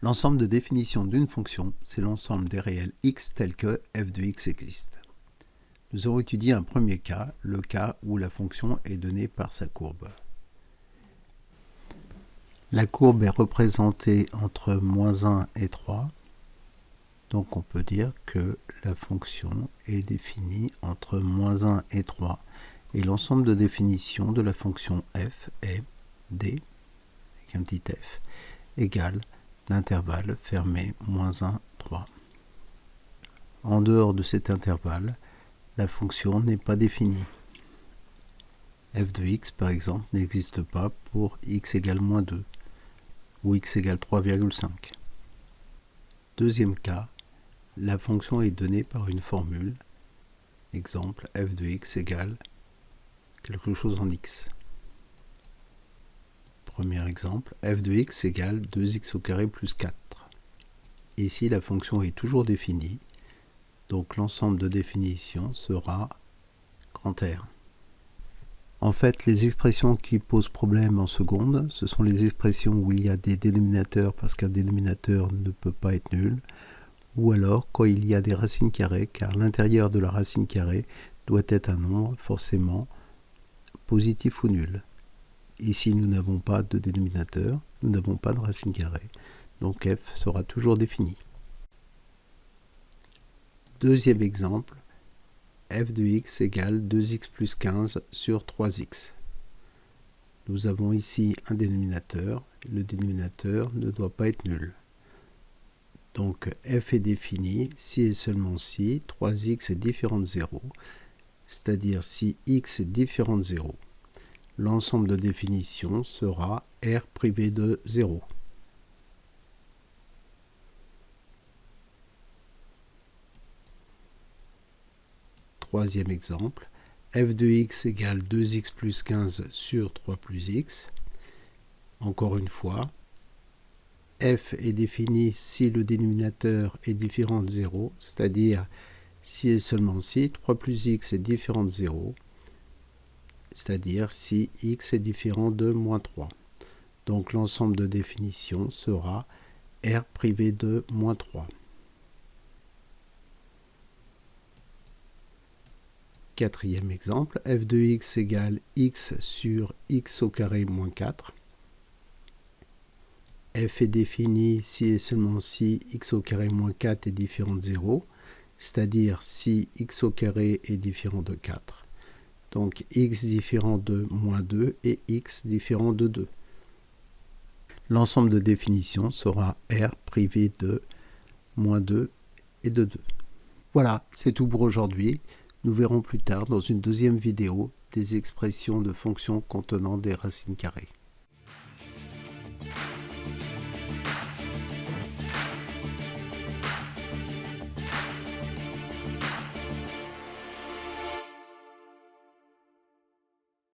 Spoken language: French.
L'ensemble de définition d'une fonction, c'est l'ensemble des réels x tels que f de x existe. Nous avons étudié un premier cas, le cas où la fonction est donnée par sa courbe. La courbe est représentée entre -1 et 3, donc on peut dire que la fonction est définie entre -1 et 3, et l'ensemble de définition de la fonction f est d, avec un petit f, égale l'intervalle fermé -1, 3. En dehors de cet intervalle, la fonction n'est pas définie. f de x, par exemple, n'existe pas pour x égale -2 ou x égale 3,5. Deuxième cas, la fonction est donnée par une formule. Exemple, f de x égale quelque chose en x. Premier exemple, f de x égale 2x au carré plus 4. Ici, la fonction est toujours définie, donc l'ensemble de définition sera grand R. En fait, les expressions qui posent problème en seconde, ce sont les expressions où il y a des dénominateurs parce qu'un dénominateur ne peut pas être nul, ou alors quand il y a des racines carrées, car l'intérieur de la racine carrée doit être un nombre forcément positif ou nul. Ici, nous n'avons pas de dénominateur, nous n'avons pas de racine carrée, donc f sera toujours défini. Deuxième exemple, f de x égale 2x plus 15 sur 3x. Nous avons ici un dénominateur, le dénominateur ne doit pas être nul. Donc f est défini si et seulement si 3x est différent de 0, c'est-à-dire si x est différent de 0. L'ensemble de définition sera R privé de 0. Troisième exemple, f de x égale 2x plus 15 sur 3 plus x. Encore une fois, f est défini si le dénominateur est différent de 0, c'est-à-dire si et seulement si 3 plus x est différent de 0, c'est-à-dire si x est différent de -3. Donc l'ensemble de définition sera R privé de -3. Quatrième exemple, f de x égale x sur x au carré moins 4. F est défini si et seulement si x au carré moins 4 est différent de 0, c'est-à-dire si x au carré est différent de 4. Donc x différent de -2 et x différent de 2. L'ensemble de définition sera R privé de -2 et de 2. Voilà, c'est tout pour aujourd'hui. Nous verrons plus tard dans une deuxième vidéo des expressions de fonctions contenant des racines carrées.